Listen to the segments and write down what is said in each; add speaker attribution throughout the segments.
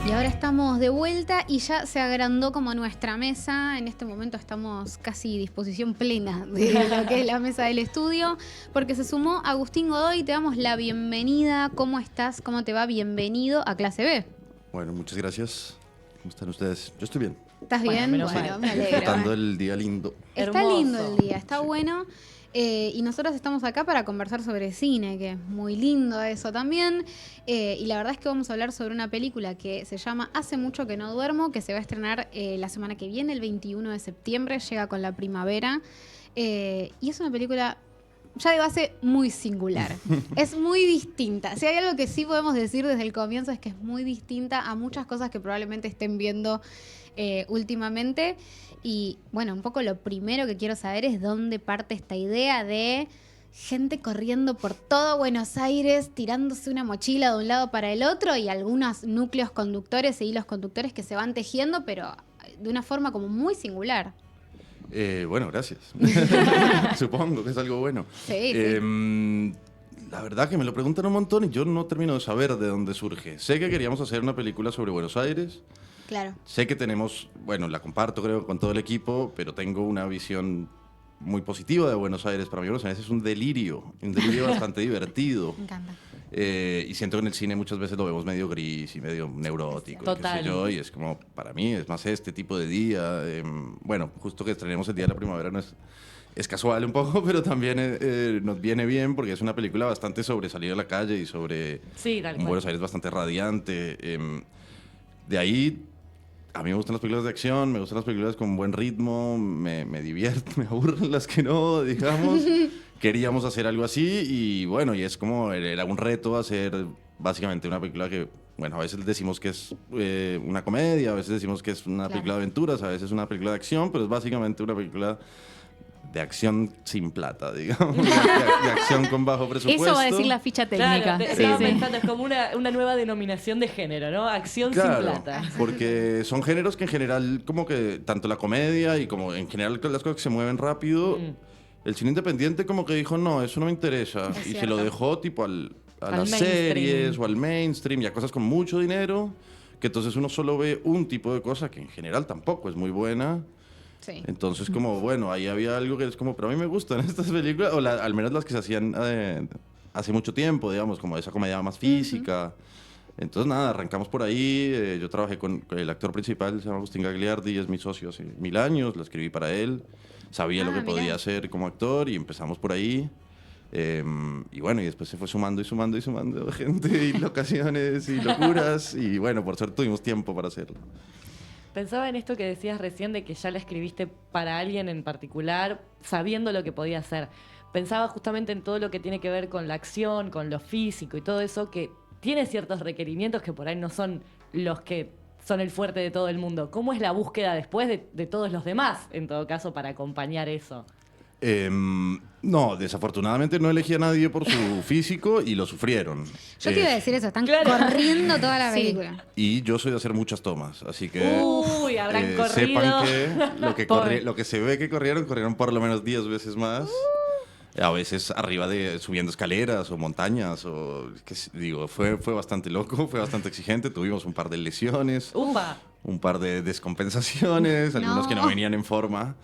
Speaker 1: Y ahora estamos de vuelta y ya se agrandó como nuestra mesa. En este momento estamos casi a disposición plena de lo que es la mesa del estudio, porque se sumó Agustín Godoy. Te damos la bienvenida. ¿Cómo estás? ¿Cómo te va? Bienvenido a Clase B.
Speaker 2: Bueno, muchas gracias. ¿Cómo están ustedes? Yo estoy bien.
Speaker 1: ¿Estás bien?
Speaker 3: Bueno,
Speaker 1: Me alegro.
Speaker 2: Disfrutando el día lindo.
Speaker 1: Está
Speaker 3: Hermoso.
Speaker 1: lindo el día, está bueno. Y nosotros estamos acá para conversar sobre cine, que es muy lindo eso también. Y la verdad es que vamos a hablar sobre una película que se llama Hace mucho que no duermo, que se va a estrenar la semana que viene, el 21 de septiembre, llega con la primavera. Y es una película ya de base muy singular. Es muy distinta. Si hay algo que sí podemos decir desde el comienzo es que es muy distinta a muchas cosas que probablemente estén viendo últimamente. Y bueno, un poco lo primero que quiero saber es dónde parte esta idea de gente corriendo por todo Buenos Aires, tirándose una mochila de un lado para el otro y algunos núcleos conductores e hilos conductores que se van tejiendo, pero de una forma como muy singular.
Speaker 2: Bueno, gracias. Supongo que es algo bueno.
Speaker 1: Sí,
Speaker 2: La verdad que me lo preguntan un montón y yo no termino de saber de dónde surge. Sé que queríamos hacer una película sobre Buenos Aires.
Speaker 1: Claro.
Speaker 2: Sé que tenemos, bueno, la comparto creo con todo el equipo, pero tengo una visión muy positiva de Buenos Aires. Para mí Buenos Aires es un delirio bastante divertido.
Speaker 1: Me encanta.
Speaker 2: Y siento que en el cine muchas veces lo vemos medio gris y medio neurótico,
Speaker 3: Total.
Speaker 2: qué sé yo, y es como, para mí es más este tipo de día. Bueno, justo que estrenemos el Día de la Primavera no es casual un poco, pero también nos viene bien porque es una película bastante sobre salir a la calle y sobre
Speaker 3: Sí, tal
Speaker 2: un
Speaker 3: cual.
Speaker 2: Buenos Aires bastante radiante. De ahí, a mí me gustan las películas de acción, me gustan las películas con buen ritmo, me divierten, me aburren las que no, digamos. Queríamos hacer algo así y bueno, y es como, era un reto hacer básicamente una película que, bueno, a veces decimos que es una comedia, a veces decimos que es una
Speaker 1: Claro.
Speaker 2: película de aventuras, a veces una película de acción, pero es básicamente una película de acción sin plata, digamos, de acción con bajo presupuesto.
Speaker 4: Eso va a decir la ficha técnica.
Speaker 3: Claro,
Speaker 4: Sí,
Speaker 3: estaba
Speaker 4: sí.
Speaker 3: pensando, es como una nueva denominación de género, ¿no? Acción sin plata.
Speaker 2: Porque son géneros que en general, como que tanto la comedia y como en general las cosas que se mueven rápido, el cine independiente como que dijo, no, eso no me interesa.
Speaker 1: Es
Speaker 2: Y se
Speaker 1: cierto.
Speaker 2: lo dejó tipo a
Speaker 3: Al
Speaker 2: las
Speaker 3: mainstream.
Speaker 2: series o al mainstream y a cosas con mucho dinero, que entonces uno solo ve un tipo de cosa que en general tampoco es muy buena.
Speaker 1: Sí.
Speaker 2: Entonces, como, bueno, ahí había algo que es como, pero a mí me gustan estas películas, o al menos las que se hacían hace mucho tiempo, digamos, como esa comedia más física. Entonces, nada, arrancamos por ahí. Yo trabajé con el actor principal, se llama Agustín Gagliardi, es mi socio hace 1000 años, lo escribí para él, sabía lo que
Speaker 1: mirá.
Speaker 2: podía hacer como actor y empezamos por ahí. Y bueno, y después se fue sumando y sumando y sumando gente y locaciones y locuras. Y bueno, por suerte tuvimos tiempo para hacerlo.
Speaker 3: Pensaba en esto que decías recién de que ya la escribiste para alguien en particular, sabiendo lo que podía hacer. Pensaba justamente en todo lo que tiene que ver con la acción, con lo físico y todo eso, que tiene ciertos requerimientos que por ahí no son los que son el fuerte de todo el mundo. ¿Cómo es la búsqueda después de todos los demás, en todo caso, para acompañar eso?
Speaker 2: No, desafortunadamente no elegí a nadie por su físico y lo sufrieron.
Speaker 1: Yo te iba a decir eso, están
Speaker 3: Claro.
Speaker 1: corriendo toda la
Speaker 4: Sí.
Speaker 1: película.
Speaker 2: Y yo soy de hacer muchas tomas, así que
Speaker 3: Uy, habrán corrido.
Speaker 2: sepan que
Speaker 4: Pobre.
Speaker 2: lo que se ve que corrieron por lo menos 10 veces más. A veces arriba subiendo escaleras o montañas, digo, fue bastante loco, fue bastante exigente, tuvimos un par de lesiones,
Speaker 3: Upa.
Speaker 2: un par de descompensaciones, algunos
Speaker 1: No.
Speaker 2: que no venían en forma.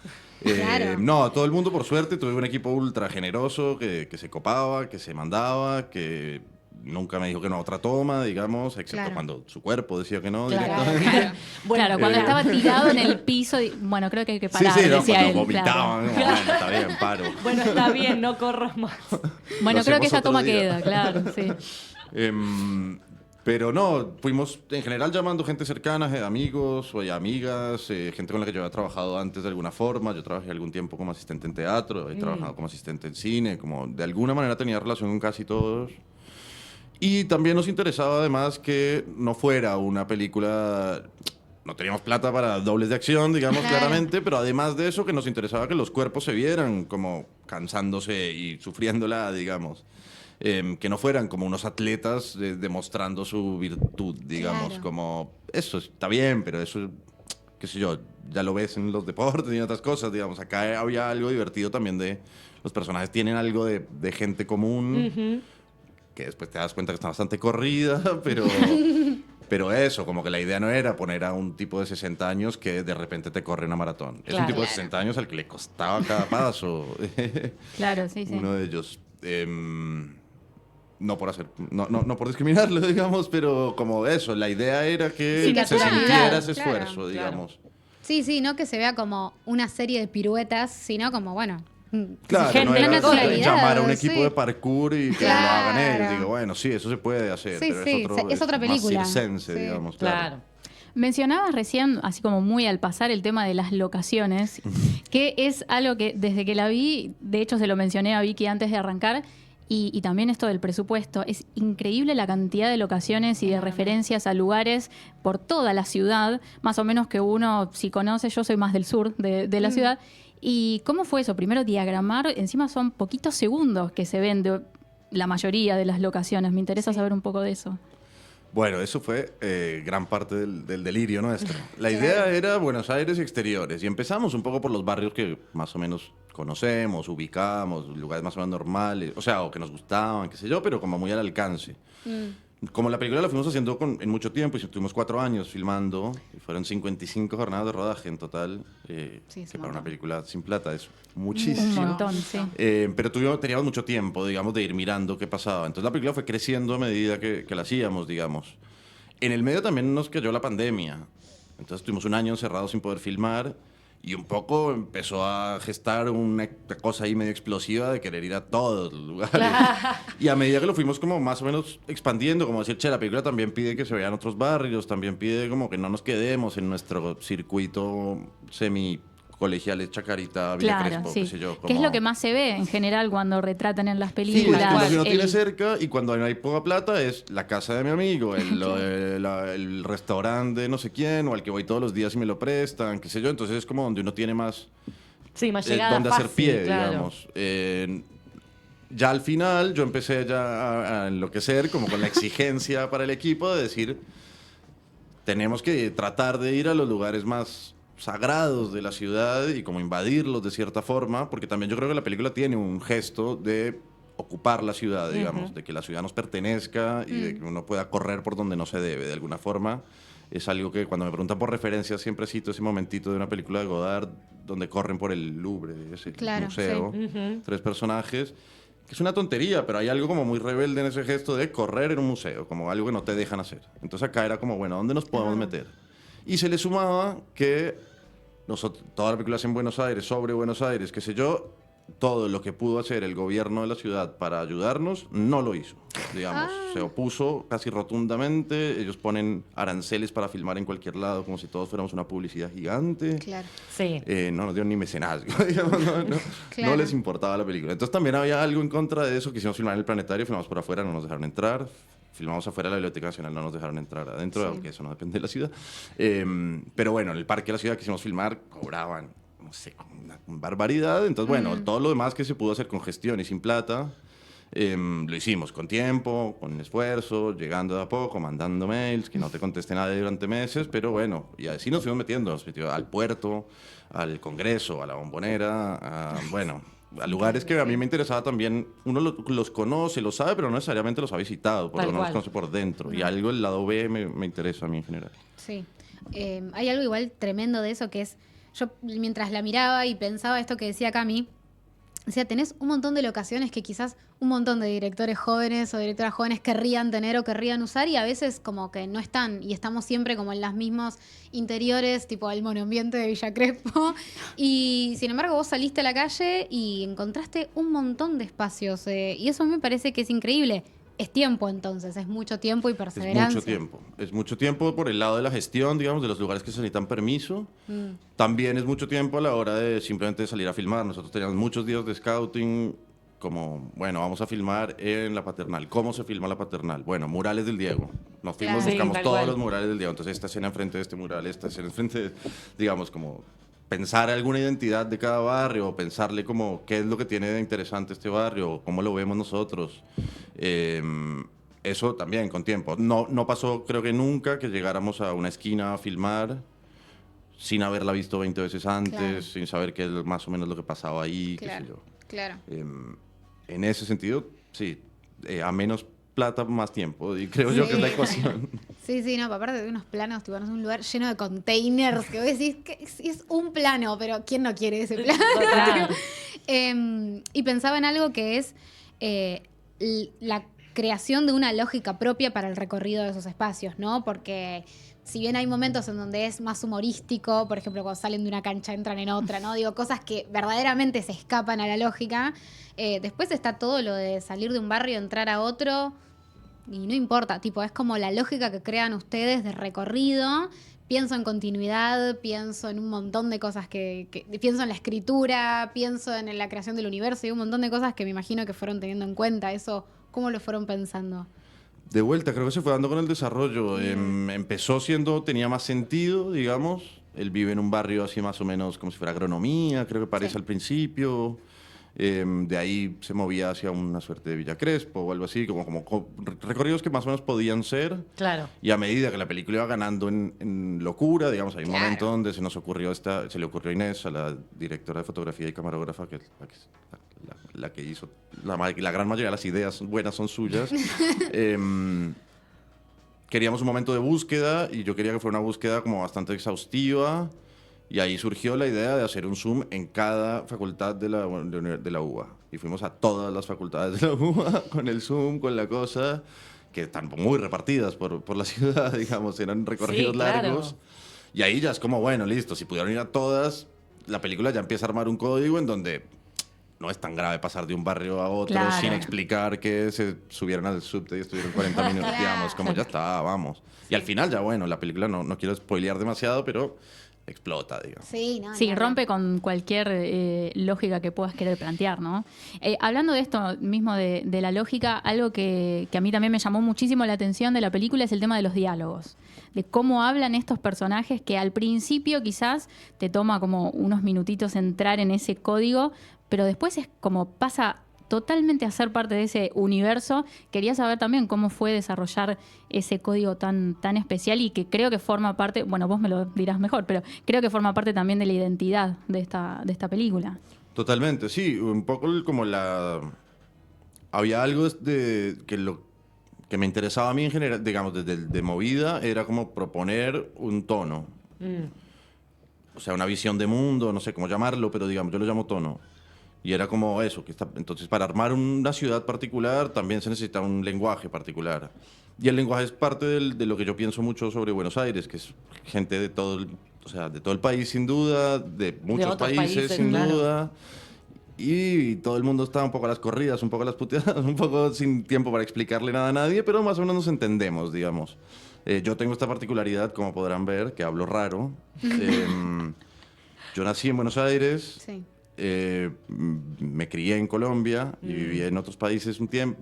Speaker 1: Claro.
Speaker 2: No, todo el mundo por suerte, tuve un equipo ultra generoso que se copaba, que se mandaba, que nunca me dijo que no a otra toma, digamos, excepto
Speaker 1: Claro.
Speaker 2: cuando su cuerpo decía que no
Speaker 3: Claro,
Speaker 2: directamente.
Speaker 3: claro. Bueno,
Speaker 4: Claro, cuando estaba tirado en el piso, bueno, creo que hay que parar,
Speaker 2: Sí, no,
Speaker 4: decía
Speaker 2: cuando
Speaker 4: él.
Speaker 2: vomitaban,
Speaker 4: claro.
Speaker 2: bueno, está bien, paro.
Speaker 3: Bueno, está bien, no corras más.
Speaker 4: Bueno,
Speaker 2: Lo
Speaker 4: creo que
Speaker 2: hacemos
Speaker 4: esa
Speaker 2: otro
Speaker 4: toma
Speaker 2: día.
Speaker 4: queda, claro, sí.
Speaker 2: Pero no, fuimos en general llamando gente cercana, amigos o amigas, gente con la que yo había trabajado antes de alguna forma. Yo trabajé algún tiempo como asistente en teatro, he trabajado como asistente en cine, como de alguna manera tenía relación con casi todos. Y también nos interesaba además que no fuera una película. No teníamos plata para dobles de acción, digamos,
Speaker 1: Claro.
Speaker 2: claramente, pero además de eso que nos interesaba que los cuerpos se vieran como cansándose y sufriéndola, digamos. Que no fueran como unos atletas demostrando su virtud, digamos,
Speaker 1: Claro.
Speaker 2: como eso está bien, pero eso, qué sé yo, ya lo ves en los deportes y en otras cosas, digamos, acá había algo divertido también de los personajes tienen algo de gente común, que después te das cuenta que está bastante corrida, Pero eso, como que la idea no era poner a un tipo de 60 años que de repente te corre una maratón. Es un
Speaker 3: Claro.
Speaker 2: tipo de 60 años al que le costaba cada paso.
Speaker 4: Claro, sí, sí.
Speaker 2: Uno de ellos. No por no por discriminarlo, digamos, pero como eso, la idea era que
Speaker 1: Sí,
Speaker 2: se
Speaker 1: natural,
Speaker 2: sintiera ese
Speaker 1: claro,
Speaker 2: esfuerzo,
Speaker 3: claro.
Speaker 2: digamos.
Speaker 1: Sí, no que se vea como una serie de piruetas, sino como, bueno,
Speaker 2: Claro,
Speaker 3: Gente
Speaker 2: no era
Speaker 3: de naturalidad,
Speaker 2: llamar a un equipo
Speaker 1: sí.
Speaker 2: de parkour y que
Speaker 1: Claro.
Speaker 2: lo hagan ellos. Digo, bueno, sí, eso se puede hacer,
Speaker 1: Sí,
Speaker 2: pero
Speaker 1: sí, es otra película.
Speaker 2: más circense,
Speaker 1: Sí.
Speaker 2: digamos.
Speaker 3: Claro.
Speaker 4: Mencionabas recién, así como muy al pasar, el tema de las locaciones, que es algo que desde que la vi, de hecho se lo mencioné a Vicky antes de arrancar, y también esto del presupuesto. Es increíble la cantidad de locaciones y de referencias a lugares por toda la ciudad, más o menos que uno, si conoce, yo soy más del sur de la ciudad. ¿Y cómo fue eso? Primero diagramar, encima son poquitos segundos que se ven de la mayoría de las locaciones. Me interesa saber un poco de eso.
Speaker 2: Bueno, eso fue gran parte del delirio nuestro. La idea era Buenos Aires y exteriores. Y empezamos un poco por los barrios que más o menos conocemos, ubicamos, lugares más o menos normales, o sea, o que nos gustaban, qué sé yo, pero como muy al alcance. Como la película la fuimos haciendo en mucho tiempo, y estuvimos 4 años filmando, y fueron 55 jornadas de rodaje en total,
Speaker 1: Sí, es
Speaker 2: que
Speaker 1: un
Speaker 2: para una
Speaker 1: montón.
Speaker 2: película sin plata es
Speaker 4: Un
Speaker 2: muchísimo.
Speaker 4: montón, sí.
Speaker 2: Pero teníamos mucho tiempo, digamos, de ir mirando qué pasaba. Entonces la película fue creciendo a medida que la hacíamos, digamos. En el medio también nos cayó la pandemia. Entonces estuvimos un año encerrados sin poder filmar y un poco empezó a gestar una cosa ahí medio explosiva de querer ir a todos los lugares. Y a medida que lo fuimos como más o menos expandiendo, como decir, che, la película también pide que se vean otros barrios, también pide como que no nos quedemos en nuestro circuito semi-colegiales, Chacarita, Villa
Speaker 4: Claro,
Speaker 2: Crespo,
Speaker 4: sí.
Speaker 2: qué sé yo.
Speaker 4: Que es
Speaker 2: como-
Speaker 4: lo que más se ve en general cuando retratan en las
Speaker 2: Sí,
Speaker 4: películas.
Speaker 2: es que lo que uno tiene
Speaker 4: El-
Speaker 2: cerca y cuando no hay poca plata es la casa de mi amigo, el restaurante de no sé quién o al que voy todos los días y me lo prestan, qué sé yo. Entonces es como donde uno tiene más
Speaker 3: Sí, más llegada
Speaker 2: donde
Speaker 3: fácil,
Speaker 2: hacer pie,
Speaker 3: claro.
Speaker 2: digamos. Ya al final yo empecé ya a enloquecer como con la exigencia para el equipo de decir, tenemos que tratar de ir a los lugares más sagrados de la ciudad y como invadirlos de cierta forma, porque también yo creo que la película tiene un gesto de ocupar la ciudad, digamos, de que la ciudad nos pertenezca y de que uno pueda correr por donde no se debe, de alguna forma. Es algo que cuando me preguntan por referencias siempre cito ese momentito de una película de Godard donde corren por el Louvre, ese
Speaker 1: Claro,
Speaker 2: museo,
Speaker 3: sí.
Speaker 2: 3 personajes, que es una tontería, pero hay algo como muy rebelde en ese gesto de correr en un museo, como algo que no te dejan hacer. Entonces acá era como, bueno, ¿dónde nos podemos meter? Y se le sumaba que nosotros, toda la película es en Buenos Aires, sobre Buenos Aires, qué sé yo, todo lo que pudo hacer el gobierno de la ciudad para ayudarnos, no lo hizo, digamos. Se opuso casi rotundamente, ellos ponen aranceles para filmar en cualquier lado, como si todos fuéramos una publicidad gigante.
Speaker 1: Claro.
Speaker 3: Sí.
Speaker 2: No nos dieron ni mecenazgo, digamos, no
Speaker 1: Claro.
Speaker 2: les importaba la película. Entonces también había algo en contra de eso, quisimos filmar en el planetario, filmamos por afuera, no nos dejaron entrar. Filmamos afuera de la Biblioteca Nacional, no nos dejaron entrar adentro,
Speaker 1: Sí.
Speaker 2: aunque eso no depende de la ciudad. Pero bueno, en el parque de la ciudad quisimos filmar, cobraban, no sé, una barbaridad. Entonces, bueno, todo lo demás que se pudo hacer con gestión y sin plata, lo hicimos con tiempo, con esfuerzo, llegando de a poco, mandando mails, que no te conteste nadie durante meses, pero bueno, y así nos fuimos metiendo, nos metió al puerto, al Congreso, a la Bombonera, bueno, a lugares que a mí me interesaba también. Uno los conoce, los sabe, pero no necesariamente los ha visitado, porque
Speaker 3: Tal
Speaker 2: no los
Speaker 3: cual.
Speaker 2: conoce por dentro. Y algo del lado B me interesa a mí en general.
Speaker 1: Sí. Hay algo igual tremendo de eso que es, yo mientras la miraba y pensaba esto que decía Cami, o sea, tenés un montón de locaciones que quizás un montón de directores jóvenes o directoras jóvenes querrían tener o querrían usar y a veces como que no están y estamos siempre como en las mismos interiores, tipo el monoambiente de Villa Crespo y sin embargo vos saliste a la calle y encontraste un montón de espacios y eso me parece que es increíble. Es tiempo entonces, es mucho tiempo y perseverancia.
Speaker 2: Es mucho tiempo. Es mucho tiempo por el lado de la gestión, digamos, de los lugares que se necesitan permiso. También es mucho tiempo a la hora de simplemente salir a filmar. Nosotros teníamos muchos días de scouting, como, bueno, vamos a filmar en la Paternal. ¿Cómo se filma la Paternal? Bueno, murales del Diego. Nos fuimos,
Speaker 1: Claro.
Speaker 2: buscamos
Speaker 3: Sí, tal
Speaker 2: todos
Speaker 3: cual.
Speaker 2: los murales del Diego. Entonces, esta escena enfrente de este mural, esta escena enfrente de, digamos, como pensar alguna identidad de cada barrio, o pensarle como qué es lo que tiene de interesante este barrio, cómo lo vemos nosotros. Eso también con tiempo. No pasó, creo que nunca, que llegáramos a una esquina a filmar sin haberla visto 20 veces antes,
Speaker 1: Claro.
Speaker 2: sin saber qué es más o menos lo que pasaba ahí, qué sé
Speaker 1: Claro,
Speaker 2: yo.
Speaker 1: claro.
Speaker 2: En ese sentido, sí, a menos plata más tiempo. Y creo yo que es la
Speaker 1: Sí.
Speaker 2: ecuación.
Speaker 1: Sí, no, aparte de unos planos, tipo, no es un lugar lleno de containers, que vos decís que es un plano, pero ¿quién no quiere ese plano?
Speaker 3: Claro.
Speaker 1: Y pensaba en algo que es la creación de una lógica propia para el recorrido de esos espacios, ¿no? Porque si bien hay momentos en donde es más humorístico, por ejemplo, cuando salen de una cancha entran en otra, ¿no? Digo, cosas que verdaderamente se escapan a la lógica. Después está todo lo de salir de un barrio, entrar a otro, y no importa, tipo, es como la lógica que crean ustedes de recorrido. Pienso en continuidad, pienso en un montón de cosas pienso en la escritura, pienso en la creación del universo y un montón de cosas que me imagino que fueron teniendo en cuenta. Eso, ¿cómo lo fueron pensando?
Speaker 2: De vuelta, creo que se fue dando con el desarrollo. Empezó tenía más sentido, digamos. Él vive en un barrio así más o menos como si fuera agronomía, creo que parece
Speaker 1: Sí.
Speaker 2: al principio. De ahí se movía hacia una suerte de Villa Crespo o algo así, como recorridos que más o menos podían ser.
Speaker 3: Claro.
Speaker 2: Y a medida que la película iba ganando en locura, digamos, hay un
Speaker 1: Claro.
Speaker 2: momento donde se le ocurrió a Inés, a la directora de fotografía y camarógrafa, que es la que hizo la gran mayoría de las ideas buenas son suyas. Queríamos un momento de búsqueda y yo quería que fuera una búsqueda como bastante exhaustiva. Y ahí surgió la idea de hacer un zoom en cada facultad de la UBA. Y fuimos a todas las facultades de la UBA con el zoom, con la cosa, que están muy repartidas por la ciudad, digamos, eran recorridos
Speaker 3: Sí, claro.
Speaker 2: largos. Y ahí ya es como, bueno, listo, si pudieron ir a todas, la película ya empieza a armar un código en donde no es tan grave pasar de un barrio a otro
Speaker 4: Claro.
Speaker 2: sin explicar que se subieron al subte y estuvieron 40 minutos, digamos, como ya está, vamos. Y al final ya, bueno, la película no quiero spoilear demasiado, pero explota, digamos.
Speaker 1: Sí, no,
Speaker 4: Sí,
Speaker 1: no, no.
Speaker 4: rompe con cualquier lógica que puedas querer plantear, ¿no? Hablando de esto mismo de la lógica, algo que a mí también me llamó muchísimo la atención de la película es el tema de los diálogos, de cómo hablan estos personajes que al principio quizás te toma como unos minutitos entrar en ese código, pero después es como pasa totalmente a ser parte de ese universo. Quería saber también cómo fue desarrollar ese código tan especial y que creo que forma parte, bueno, vos me lo dirás mejor, pero creo que forma parte también de la identidad de esta película.
Speaker 2: Totalmente, sí, un poco como había algo que me interesaba a mí en general, digamos, de movida, era como proponer un tono. O sea, una visión de mundo, no sé cómo llamarlo, pero digamos, yo lo llamo tono. Y era como eso, entonces para armar una ciudad particular también se necesita un lenguaje particular. Y el lenguaje es parte de lo que yo pienso mucho sobre Buenos Aires, que es gente de todo el país sin duda, de muchos
Speaker 3: otros
Speaker 2: países sin
Speaker 3: claro.
Speaker 2: duda. Y todo el mundo está un poco a las corridas, un poco a las puteadas, un poco sin tiempo para explicarle nada a nadie, pero más o menos nos entendemos, digamos. Yo tengo esta particularidad, como podrán ver, que hablo raro. Yo nací en Buenos Aires.
Speaker 1: Sí.
Speaker 2: Me crié en Colombia y viví en otros países un tiempo,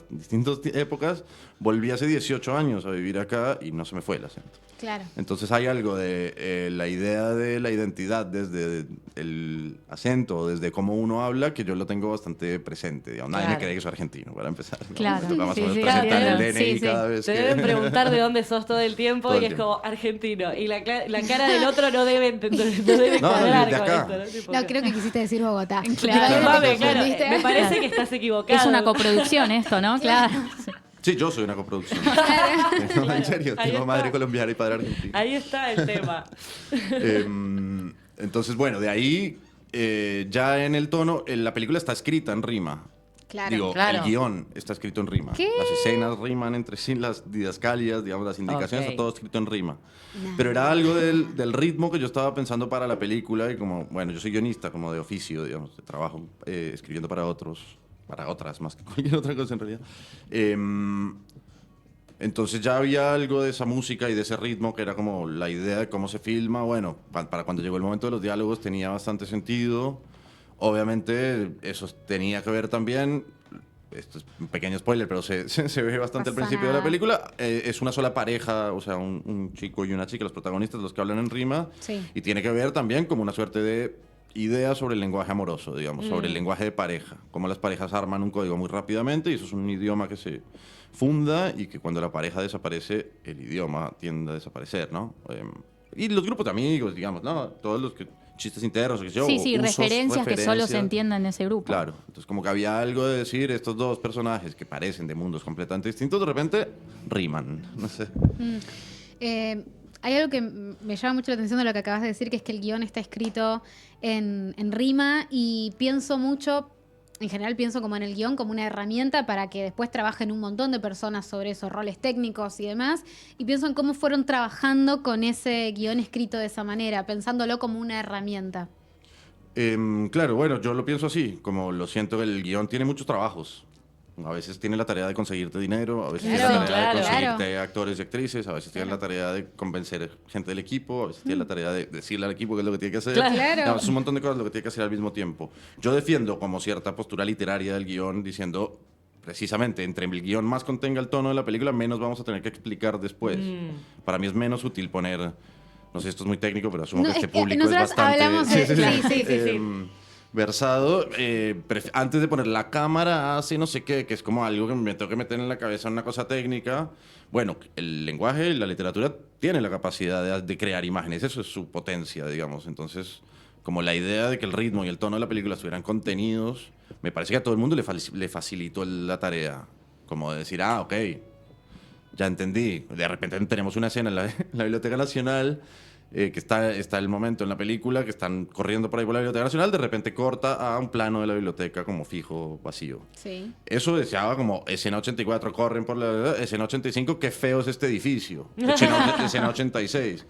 Speaker 2: distintas épocas. Volví hace 18 años a vivir acá y no se me fue el acento.
Speaker 1: Claro.
Speaker 2: Entonces hay algo de la idea de la identidad desde el acento o desde cómo uno habla que yo lo tengo bastante presente. Digamos. Nadie me
Speaker 3: Claro.
Speaker 2: cree que soy argentino, para empezar, ¿no?
Speaker 4: Claro.
Speaker 2: Me toca más
Speaker 4: Sí,
Speaker 2: o menos
Speaker 4: sí,
Speaker 2: presentar
Speaker 3: claro.
Speaker 2: el DNI
Speaker 4: Sí, sí.
Speaker 2: cada vez
Speaker 3: Te
Speaker 2: que...
Speaker 3: deben preguntar de dónde sos todo el tiempo
Speaker 2: Todo el
Speaker 3: y es
Speaker 2: tiempo.
Speaker 3: como argentino. Y la cara del otro no debe entender, no debe
Speaker 2: No,
Speaker 3: cuadrar
Speaker 2: de
Speaker 3: con
Speaker 2: acá.
Speaker 3: esto, ¿no? Tipo
Speaker 1: No,
Speaker 3: que-
Speaker 1: creo que quisiste decir Bogotá.
Speaker 4: Claro.
Speaker 1: Te
Speaker 3: Mame, claro,
Speaker 1: confundiste.
Speaker 3: me parece que estás equivocado.
Speaker 4: Es una coproducción esto, ¿no? Claro.
Speaker 2: Sí, yo soy una coproducción. No, en serio,
Speaker 3: Ahí
Speaker 2: tengo
Speaker 3: está.
Speaker 2: madre colombiana y padre argentino.
Speaker 3: Ahí está el tema.
Speaker 2: Entonces, bueno, de ahí ya en el tono, la película está escrita en rima.
Speaker 1: Claro.
Speaker 2: Digo,
Speaker 3: Claro.
Speaker 2: el guión está escrito en rima.
Speaker 1: ¿Qué?
Speaker 2: Las escenas riman entre sí, las didascalias, digamos, las indicaciones,
Speaker 3: Ok.
Speaker 2: está todo escrito en rima.
Speaker 1: Nah.
Speaker 2: Pero era algo del ritmo que yo estaba pensando para la película y como, bueno, yo soy guionista como de oficio, digamos, de trabajo escribiendo para otras más que cualquier otra cosa en realidad. Entonces ya había algo de esa música y de ese ritmo que era como la idea de cómo se filma. Bueno, para cuando llegó el momento de los diálogos tenía bastante sentido. Obviamente eso tenía que ver también, esto es un pequeño spoiler, pero se ve bastante al
Speaker 1: Pasa
Speaker 2: principio de la
Speaker 1: nada.
Speaker 2: película. Es una sola pareja, o sea, un chico y una chica, los protagonistas, los que hablan en rima.
Speaker 1: Sí.
Speaker 2: Y tiene que ver también como una suerte de idea sobre el lenguaje amoroso, digamos, sobre el lenguaje de pareja. Cómo las parejas arman un código muy rápidamente y eso es un idioma que se funda y que cuando la pareja desaparece, el idioma tiende a desaparecer, ¿no? Y los grupos de amigos, digamos, ¿no? Todos los que chistes internos, o qué sé yo,
Speaker 4: Sí, sí,
Speaker 2: usos,
Speaker 4: referencias que solo se
Speaker 2: referencias.
Speaker 4: entienden en ese grupo.
Speaker 2: Claro, entonces como que había algo de decir, estos dos personajes que parecen de mundos completamente distintos, de repente riman, no sé.
Speaker 1: Hay algo que me llama mucho la atención de lo que acabas de decir, que es que el guión está escrito en rima y pienso mucho, en general pienso como en el guión como una herramienta para que después trabajen un montón de personas sobre esos roles técnicos y demás, y pienso en cómo fueron trabajando con ese guión escrito de esa manera, pensándolo como una herramienta.
Speaker 2: Claro, bueno, yo lo pienso así, como lo siento, el guión tiene muchos trabajos. A veces tiene la tarea de conseguirte dinero, a veces tiene
Speaker 1: Claro,
Speaker 2: la tarea de
Speaker 1: claro.
Speaker 2: conseguirte actores y actrices, a veces tiene la tarea de convencer gente del equipo, a veces tiene la tarea de decirle al equipo qué es lo que tiene que hacer.
Speaker 1: Claro.
Speaker 2: Digamos, es un montón de cosas lo que tiene que hacer al mismo tiempo. Yo defiendo como cierta postura literaria del guión diciendo, precisamente, entre el guión más contenga el tono de la película, menos vamos a tener que explicar después. Para mí es menos útil poner, no sé, esto es muy técnico, pero asumo
Speaker 1: No,
Speaker 2: que este
Speaker 1: es que
Speaker 2: público es
Speaker 1: nosotras
Speaker 2: bastante...
Speaker 1: hablamos de-
Speaker 3: sí.
Speaker 2: Versado, antes de poner la cámara hace no sé qué, que es como algo que me tengo que meter en la cabeza, una cosa técnica. Bueno, el lenguaje y la literatura tienen la capacidad de crear imágenes, eso es su potencia, digamos. Entonces, como la idea de que el ritmo y el tono de la película estuvieran contenidos, me parece que a todo el mundo le facilitó la tarea. Como de decir, ah, ok, ya entendí. De repente tenemos una escena en la Biblioteca Nacional, que está el momento en la película, que están corriendo por ahí por la Biblioteca Nacional, de repente corta a un plano de la biblioteca como fijo, vacío.
Speaker 1: Sí.
Speaker 2: Eso deseaba como escena 84, corren por la escena 85, qué feo es este edificio. Escena 86.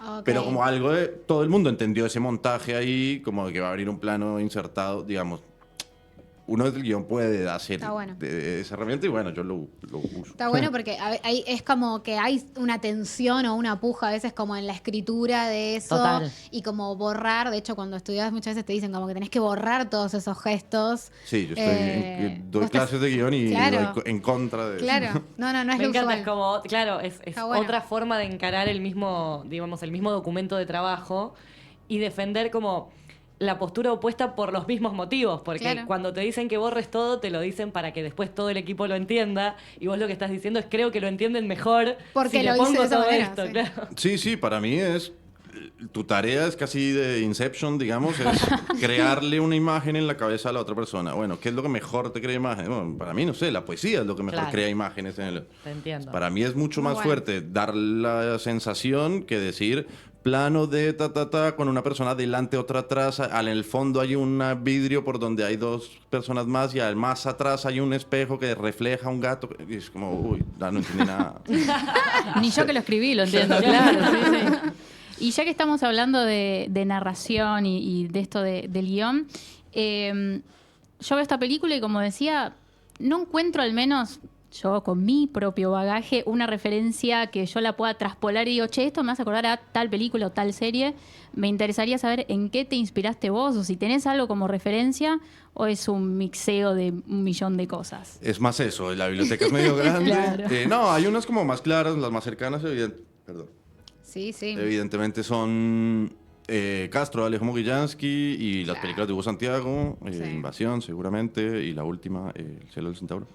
Speaker 1: Ok.
Speaker 2: Pero como algo de... Todo el mundo entendió ese montaje ahí, como de que va a abrir un plano insertado, digamos. Uno del guión puede hacer
Speaker 1: Está bueno.
Speaker 2: de esa herramienta y bueno, yo lo uso.
Speaker 1: Está bueno porque es como que hay una tensión o una puja a veces como en la escritura de eso.
Speaker 3: Total.
Speaker 1: Y como borrar, de hecho cuando estudias muchas veces te dicen como que tenés que borrar todos esos gestos.
Speaker 2: Sí, yo doy
Speaker 1: vos
Speaker 2: clases de guión y
Speaker 1: Claro.
Speaker 2: doy en contra de
Speaker 1: Claro,
Speaker 2: eso.
Speaker 1: no es
Speaker 3: Me
Speaker 1: lo
Speaker 3: encanta,
Speaker 1: usual.
Speaker 3: es como, claro, es
Speaker 1: Está bueno.
Speaker 3: otra forma de encarar el mismo, digamos, el mismo documento de trabajo y defender como la postura opuesta por los mismos motivos, porque
Speaker 1: Claro.
Speaker 3: cuando te dicen que borres todo, te lo dicen para que después todo el equipo lo entienda, y vos lo que estás diciendo es creo que lo entienden mejor
Speaker 1: Porque
Speaker 3: si
Speaker 1: lo
Speaker 3: le
Speaker 1: hice
Speaker 3: pongo
Speaker 1: de esa
Speaker 3: todo
Speaker 1: manera,
Speaker 3: esto,
Speaker 1: sí.
Speaker 3: claro.
Speaker 2: Sí, para mí es... Tu tarea es casi de Inception, digamos, es crearle una imagen en la cabeza a la otra persona. Bueno, ¿qué es lo que mejor te crea imágenes? Bueno, para mí, no sé, la poesía es lo que mejor
Speaker 3: Claro.
Speaker 2: crea imágenes.
Speaker 3: Te entiendo.
Speaker 2: Para mí es mucho
Speaker 1: Muy
Speaker 2: más
Speaker 1: bueno.
Speaker 2: fuerte dar la sensación que decir plano de con una persona delante, otra atrás. En el fondo hay un vidrio por donde hay dos personas más y al más atrás hay un espejo que refleja un gato. Y es como, uy, no entendí nada.
Speaker 4: Ni yo que lo escribí lo entiendo, claro. Sí, sí. Y ya que estamos hablando de narración y de esto del guión, yo veo esta película y como decía, no encuentro al menos yo con mi propio bagaje una referencia que yo la pueda traspolar y digo, che, esto me hace acordar a tal película o tal serie. Me interesaría saber en qué te inspiraste vos o si tenés algo como referencia o es un mixeo de un millón de cosas.
Speaker 2: Es más eso, la biblioteca es medio grande.
Speaker 4: Claro.
Speaker 2: No, hay unas como más claras, las más cercanas,
Speaker 1: Sí.
Speaker 2: evidentemente son Castro, Alejo Mogillansky y las películas de Hugo Santiago,
Speaker 1: Sí.
Speaker 2: Invasión seguramente, y la última, El cielo del centauro.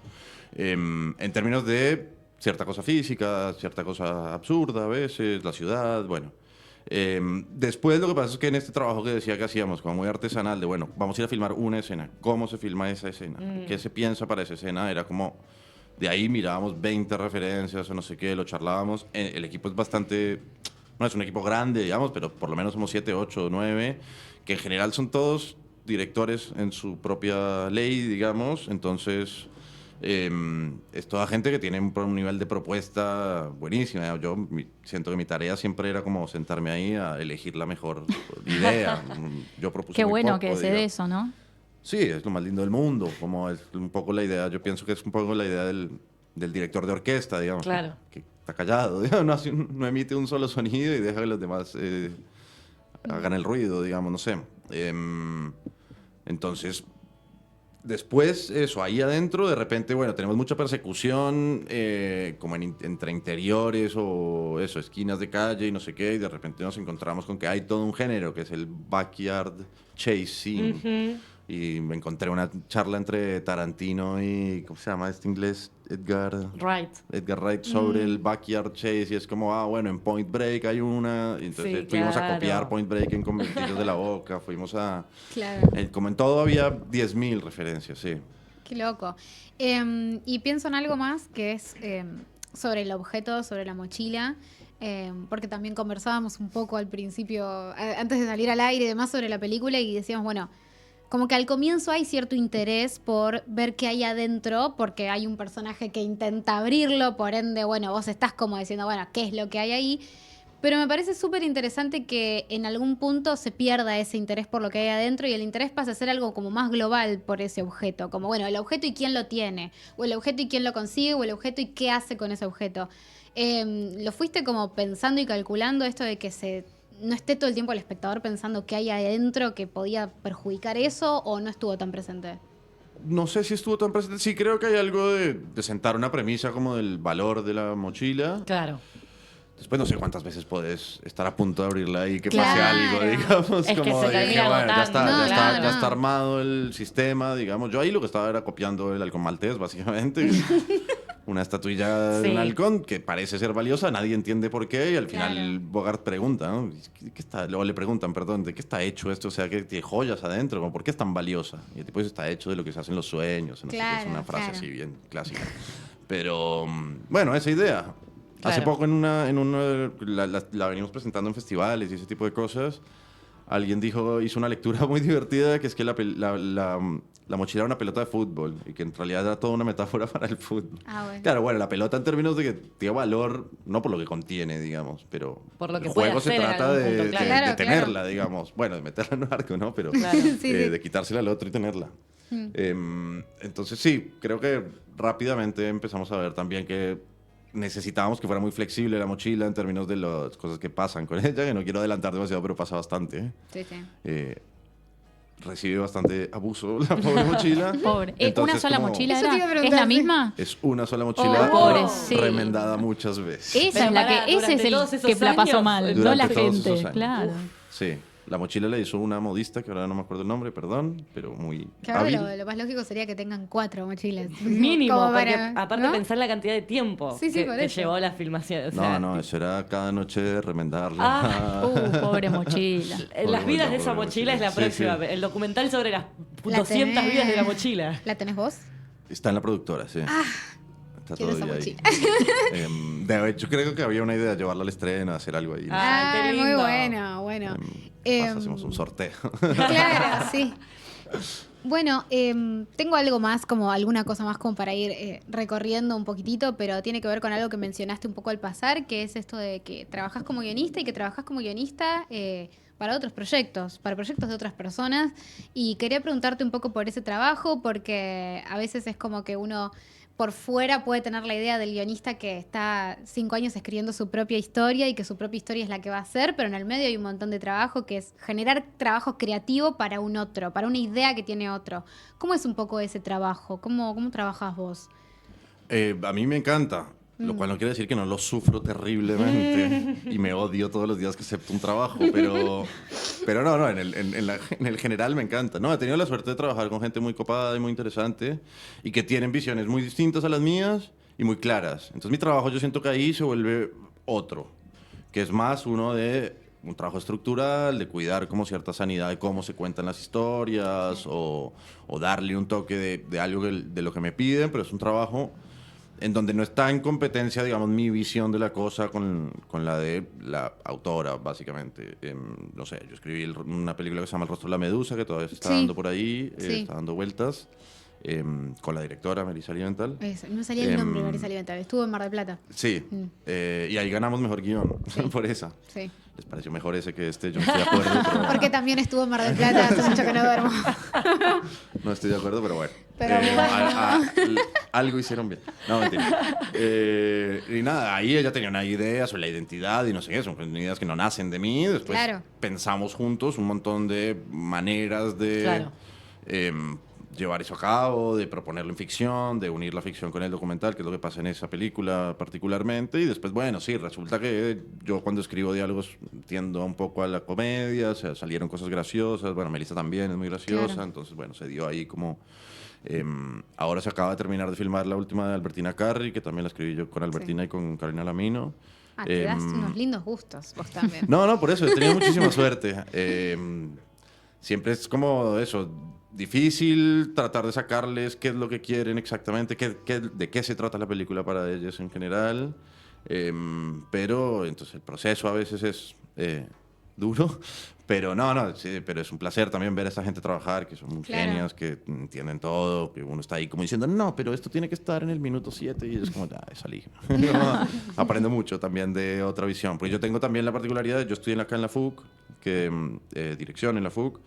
Speaker 2: En términos de cierta cosa física, cierta cosa absurda a veces, la ciudad, bueno. Después lo que pasa es que en este trabajo que decía que hacíamos, como muy artesanal, de bueno, vamos a ir a filmar una escena, ¿cómo se filma esa escena? ¿Qué se piensa para esa escena? Era como, de ahí mirábamos 20 referencias o no sé qué, lo charlábamos. El equipo es bastante, no es un equipo grande, digamos, pero por lo menos somos 7, 8, 9, que en general son todos directores en su propia ley, digamos, entonces... es toda gente que tiene un nivel de propuesta buenísima. Yo siento que mi tarea siempre era como sentarme ahí a elegir la mejor idea. Yo propuse
Speaker 4: Qué
Speaker 2: muy
Speaker 4: bueno
Speaker 2: poco,
Speaker 4: que se dé
Speaker 2: digamos.
Speaker 4: eso, ¿no?
Speaker 2: Sí, es lo más lindo del mundo, como es un poco la idea, yo pienso que es un poco la idea del director de orquesta, digamos.
Speaker 3: Claro.
Speaker 2: Que está callado, digamos, no emite un solo sonido y deja que los demás hagan el ruido, digamos, no sé. Entonces... Después, eso, ahí adentro, de repente, bueno, tenemos mucha persecución, como entre interiores o eso, esquinas de calle y no sé qué, y de repente nos encontramos con que hay todo un género, que es el backyard chase scene, y me encontré una charla entre Tarantino y, ¿cómo se llama este inglés? Edgar Wright sobre el backyard chase, y es como, bueno, en Point Break hay una, y entonces
Speaker 3: Sí,
Speaker 2: fuimos a
Speaker 3: claro.
Speaker 2: copiar Point Break en Convertidos de la Boca, fuimos a...
Speaker 1: Claro.
Speaker 2: como en todo había 10.000 referencias, sí.
Speaker 1: Qué loco. Y pienso en algo más que es sobre el objeto, sobre la mochila, porque también conversábamos un poco al principio, antes de salir al aire y demás, sobre la película, y decíamos, bueno, como que al comienzo hay cierto interés por ver qué hay adentro, porque hay un personaje que intenta abrirlo, por ende, bueno, vos estás como diciendo, bueno, ¿qué es lo que hay ahí? Pero me parece súper interesante que en algún punto se pierda ese interés por lo que hay adentro y el interés pasa a ser algo como más global por ese objeto. Como, bueno, el objeto y quién lo tiene, o el objeto y quién lo consigue, o el objeto y qué hace con ese objeto. ¿Lo fuiste como pensando y calculando esto de que no esté todo el tiempo el espectador pensando qué hay adentro que podía perjudicar eso, o no estuvo tan presente?
Speaker 2: No sé si estuvo tan presente. Sí, creo que hay algo de sentar una premisa como del valor de la mochila.
Speaker 3: Claro.
Speaker 2: Después no sé cuántas veces podés estar a punto de abrirla y que
Speaker 1: Claro.
Speaker 2: pase algo, digamos.
Speaker 3: Es que
Speaker 2: como
Speaker 3: se
Speaker 2: de
Speaker 3: termina
Speaker 2: bueno, ya
Speaker 3: agotando.
Speaker 2: está,
Speaker 1: No,
Speaker 2: ya
Speaker 1: no.
Speaker 2: está armado el sistema, digamos. Yo ahí lo que estaba era copiando el halcón maltés, básicamente. Una estatuilla de
Speaker 3: Sí.
Speaker 2: un halcón que parece ser valiosa, nadie entiende por qué, y al final
Speaker 1: Claro.
Speaker 2: Bogart pregunta, ¿no? Luego le preguntan, perdón, ¿de qué está hecho esto? O sea, ¿qué tiene joyas adentro? ¿Por qué es tan valiosa? Y el tipo dice, está hecho de lo que se hacen los sueños. No sé qué, es
Speaker 1: Claro,
Speaker 2: una frase
Speaker 1: claro.
Speaker 2: así bien clásica. Pero, bueno, esa idea. Hace
Speaker 3: Claro.
Speaker 2: poco la venimos presentando en festivales y ese tipo de cosas. Alguien hizo una lectura muy divertida, que es que la mochila era una pelota de fútbol y que en realidad era toda una metáfora para el fútbol.
Speaker 1: Ah, bueno.
Speaker 2: Claro, bueno, la pelota en términos de que tiene valor, no por lo que contiene, digamos, pero
Speaker 3: Por lo que
Speaker 2: el
Speaker 3: puede
Speaker 2: juego se
Speaker 3: hacer en
Speaker 2: trata
Speaker 3: algún
Speaker 2: de,
Speaker 3: punto,
Speaker 2: de-
Speaker 3: claro.
Speaker 2: de
Speaker 1: Claro,
Speaker 2: tenerla,
Speaker 1: claro.
Speaker 2: digamos. Bueno, de meterla en un arco, ¿no? Pero
Speaker 3: Claro.
Speaker 1: Sí, sí.
Speaker 2: de quitársela al otro y tenerla. Entonces sí, creo que rápidamente empezamos a ver también que necesitábamos que fuera muy flexible la mochila en términos de las cosas que pasan con ella, que no quiero adelantar demasiado, pero pasa bastante.
Speaker 1: Sí, sí.
Speaker 2: Recibe bastante abuso la pobre mochila.
Speaker 4: Pobre.
Speaker 2: Entonces,
Speaker 4: ¿Una sola
Speaker 2: como-
Speaker 4: mochila
Speaker 1: Eso te
Speaker 4: era?
Speaker 1: iba a
Speaker 4: ¿Es
Speaker 1: preguntar,
Speaker 4: la
Speaker 1: sí.
Speaker 4: misma?
Speaker 2: Es una sola mochila,
Speaker 4: Oh, pobrecito.
Speaker 2: remendada muchas veces.
Speaker 4: Esa
Speaker 3: Pero
Speaker 4: es la
Speaker 3: pará,
Speaker 4: que, ese es
Speaker 3: durante
Speaker 4: el
Speaker 3: todos esos
Speaker 4: que la pasó
Speaker 3: años,
Speaker 4: mal, no
Speaker 2: durante
Speaker 4: la
Speaker 2: todos esos
Speaker 4: gente.
Speaker 2: años.
Speaker 4: Claro.
Speaker 2: Sí, la mochila la hizo una modista, que ahora no me acuerdo el nombre, perdón, pero muy
Speaker 1: Que ahora
Speaker 2: hábil.
Speaker 1: lo más lógico sería que tengan 4 mochilas.
Speaker 3: Mínimo,
Speaker 1: Como
Speaker 3: porque
Speaker 1: para-
Speaker 3: aparte
Speaker 1: ¿no?
Speaker 3: pensar la cantidad de tiempo
Speaker 1: Sí, sí, por
Speaker 3: que
Speaker 1: eso.
Speaker 3: llevó la filmación. O
Speaker 2: No,
Speaker 3: sea,
Speaker 2: no, eso era cada noche remendarla.
Speaker 4: Pobre mochila.
Speaker 3: Las vidas de esa
Speaker 2: Pobre
Speaker 3: mochila es la
Speaker 2: Sí,
Speaker 3: próxima.
Speaker 2: sí.
Speaker 3: El documental sobre las
Speaker 1: La
Speaker 3: 200
Speaker 1: tenés.
Speaker 3: vidas de la mochila.
Speaker 1: ¿La tenés vos?
Speaker 2: Está en la productora, sí. Está
Speaker 1: quiero esa
Speaker 2: todavía ahí. De hecho, creo que había una idea de llevarla al estreno, hacer algo ahí.
Speaker 3: Ah, qué
Speaker 1: muy
Speaker 3: lindo.
Speaker 1: bueno, bueno.
Speaker 2: Capaz hacemos un sorteo.
Speaker 1: Claro, sí. Bueno, tengo algo más, como alguna cosa más como para ir recorriendo un poquitito, pero tiene que ver con algo que mencionaste un poco al pasar, que es esto de que trabajás como guionista y que trabajás como guionista para otros proyectos, para proyectos de otras personas. Y quería preguntarte un poco por ese trabajo, porque a veces es como que uno por fuera puede tener la idea del guionista que está 5 años escribiendo su propia historia y que su propia historia es la que va a hacer, pero en el medio hay un montón de trabajo que es generar trabajo creativo para un otro, para una idea que tiene otro. ¿Cómo es un poco ese trabajo? ¿Cómo trabajas vos?
Speaker 2: A mí me encanta, lo cual no quiere decir que no lo sufro terriblemente y me odio todos los días que acepto un trabajo, pero no, en el general me encanta. No, he tenido la suerte de trabajar con gente muy copada y muy interesante y que tienen visiones muy distintas a las mías y muy claras. Entonces mi trabajo yo siento que ahí se vuelve otro, que es más uno de un trabajo estructural, de cuidar como cierta sanidad de cómo se cuentan las historias o darle un toque de algo de lo que me piden, pero es un trabajo en donde no está en competencia, digamos, mi visión de la cosa con la de la autora, básicamente. No sé, yo escribí una película que se llama El rostro de la medusa, que todavía se está
Speaker 1: Sí.
Speaker 2: dando por ahí,
Speaker 1: Sí.
Speaker 2: está dando vueltas, con la directora Melissa Liventhal.
Speaker 1: Eso, no me salía el nombre, Marisa Liventhal. Estuvo en Mar del Plata.
Speaker 2: Sí, y ahí ganamos mejor guión, por esa.
Speaker 1: Sí.
Speaker 2: Les pareció mejor ese que este, yo no estoy de acuerdo, pero
Speaker 1: Porque también estuvo en Mar del Plata, hace mucho que no duermo.
Speaker 2: no estoy de acuerdo, pero bueno.
Speaker 1: Pero bueno.
Speaker 2: Algo hicieron bien. No, mentira. Y nada, ahí ella tenía una idea sobre la identidad y no sé qué, son ideas que no nacen de mí. Después
Speaker 1: Claro.
Speaker 2: pensamos juntos un montón de maneras de,
Speaker 3: Claro.
Speaker 2: llevar eso a cabo, de proponerlo en ficción, de unir la ficción con el documental, que es lo que pasa en esa película particularmente. Y después, bueno, sí, resulta que yo cuando escribo diálogos tiendo un poco a la comedia, o sea, salieron cosas graciosas. Bueno, Melissa también es muy graciosa,
Speaker 1: Claro.
Speaker 2: entonces, bueno, se dio ahí como... ahora se acaba de terminar de filmar la última de Albertina Carri, que también la escribí yo con Albertina y con Carolina Lamino.
Speaker 1: Ah, te das
Speaker 2: Em,
Speaker 1: unos lindos gustos, vos también.
Speaker 2: no, por eso, he tenido muchísima suerte. Siempre es como eso, difícil tratar de sacarles qué es lo que quieren exactamente, de qué se trata la película para ellos en general. Pero entonces el proceso a veces es duro. Pero sí, pero es un placer también ver a esa gente trabajar, que son muy
Speaker 1: Claro.
Speaker 2: genios, que entienden todo, que uno está ahí como diciendo, no, pero esto tiene que estar en el minuto 7 y es como, ya, salí. Aprendo mucho también de otra visión, porque yo tengo también la particularidad, yo estoy acá en la FUC, dirección en la FUC,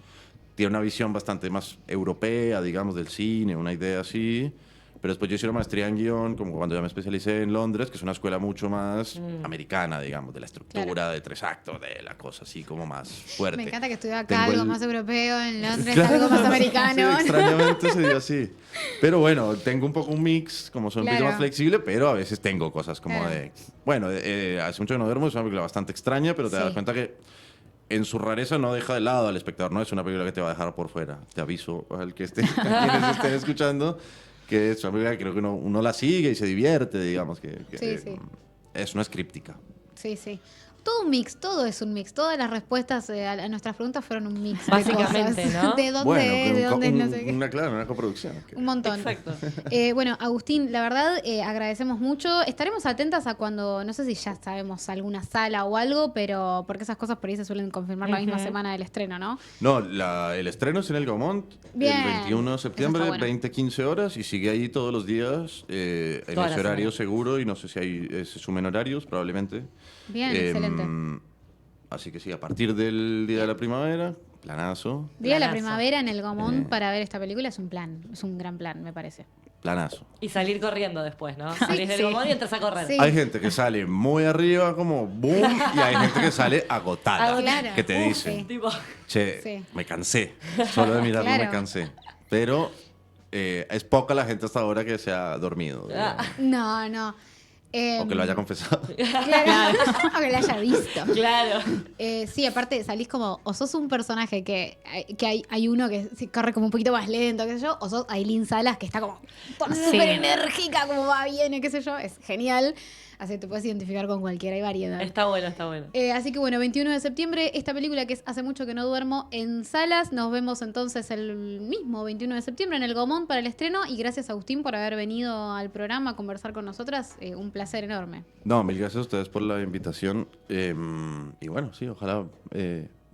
Speaker 2: tiene una visión bastante más europea, digamos, del cine, una idea así. Pero después yo hice una maestría en guión, como cuando ya me especialicé en Londres, que es una escuela mucho más americana, digamos, de la estructura,
Speaker 1: Claro.
Speaker 2: de 3 actos, de la cosa así como más fuerte.
Speaker 1: Me encanta que estudió acá
Speaker 2: Tengo
Speaker 1: algo
Speaker 2: el-
Speaker 1: más europeo, en Londres
Speaker 2: Claro.
Speaker 1: algo más americano.
Speaker 2: Sí, extrañamente se dio así. Pero bueno, tengo un poco un mix, como soy un poquito
Speaker 1: Claro.
Speaker 2: más flexible, pero a veces tengo cosas como
Speaker 1: Claro.
Speaker 2: de... Bueno, hace mucho que no duermo, es una película bastante extraña, pero te
Speaker 1: Sí.
Speaker 2: das cuenta que en su rareza no deja de lado al espectador, no es una película que te va a dejar por fuera. Te aviso al que esté, a quienes estén escuchando, que es una película que creo que uno la sigue y se divierte, digamos, que
Speaker 1: Sí, sí.
Speaker 2: no es críptica.
Speaker 1: Sí, sí. Todo un mix, todo es un mix. Todas las respuestas a nuestras preguntas fueron un mix. de
Speaker 3: Básicamente,
Speaker 1: cosas.
Speaker 3: ¿no?
Speaker 1: ¿De dónde
Speaker 2: Bueno,
Speaker 1: es? ¿De dónde es? No sé qué.
Speaker 2: una coproducción.
Speaker 1: Un montón.
Speaker 3: Exacto.
Speaker 1: Bueno, Agustín, la verdad, agradecemos mucho. Estaremos atentas a cuando, no sé si ya sabemos alguna sala o algo, pero porque esas cosas por ahí se suelen confirmar la misma
Speaker 3: Ujú.
Speaker 1: semana del estreno, ¿no?
Speaker 2: No, el estreno es en el Gaumont
Speaker 1: Bien.
Speaker 2: el 21 de septiembre,
Speaker 1: Eso está bueno.
Speaker 2: 20-15 horas, y sigue ahí todos los días, en
Speaker 3: Toda la
Speaker 2: ese horario
Speaker 3: semana.
Speaker 2: seguro, y no sé si se sumen horarios, probablemente.
Speaker 1: Bien, excelente.
Speaker 2: Así que sí, a partir del día de la primavera, planazo,
Speaker 1: Día de la
Speaker 3: Planazo.
Speaker 1: primavera en el Gomont
Speaker 2: Eh.
Speaker 1: para ver esta película es un plan, es un gran plan, me parece.
Speaker 2: planazo.
Speaker 3: Y salir corriendo después, ¿no? Salís del
Speaker 1: sí.
Speaker 3: gomón y entras a correr.
Speaker 1: Sí.
Speaker 2: Hay gente que sale muy arriba, como boom, y hay gente que sale agotada,
Speaker 1: Claro.
Speaker 2: que te
Speaker 1: Uf,
Speaker 2: dicen,
Speaker 1: sí.
Speaker 3: Tipo,
Speaker 2: che,
Speaker 1: Sí.
Speaker 2: me cansé, solo de mirarlo
Speaker 1: Claro.
Speaker 2: me cansé. Pero es poca la gente hasta ahora que se ha dormido, digamos,
Speaker 1: No, no.
Speaker 2: o que lo haya confesado.
Speaker 1: Claro, o que lo haya visto.
Speaker 3: claro.
Speaker 1: Sí, aparte salís como, o sos un personaje que hay uno que sí corre como un poquito más lento, qué sé yo, o sos Aileen Salas que está como toda
Speaker 4: Sí.
Speaker 1: súper enérgica, como va, viene, qué sé yo, es genial. Así que te puedes identificar con cualquiera, hay variedad.
Speaker 3: Está bueno, está bueno.
Speaker 1: Así que bueno, 21 de septiembre, esta película que es Hace mucho que no duermo en salas. Nos vemos entonces el mismo 21 de septiembre en el Gomont para el estreno. Y gracias Agustín por haber venido al programa a conversar con nosotras. Un placer enorme.
Speaker 2: No, mil gracias a ustedes por la invitación. Y bueno, sí, ojalá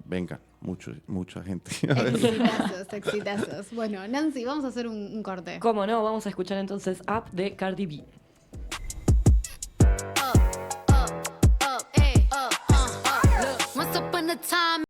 Speaker 2: vengan mucha gente. A ver.
Speaker 1: Exitazos, exitazos. Bueno, Nancy, vamos a hacer un corte.
Speaker 3: ¿Cómo no? Vamos a escuchar entonces Up de Cardi B.
Speaker 5: Once upon a time.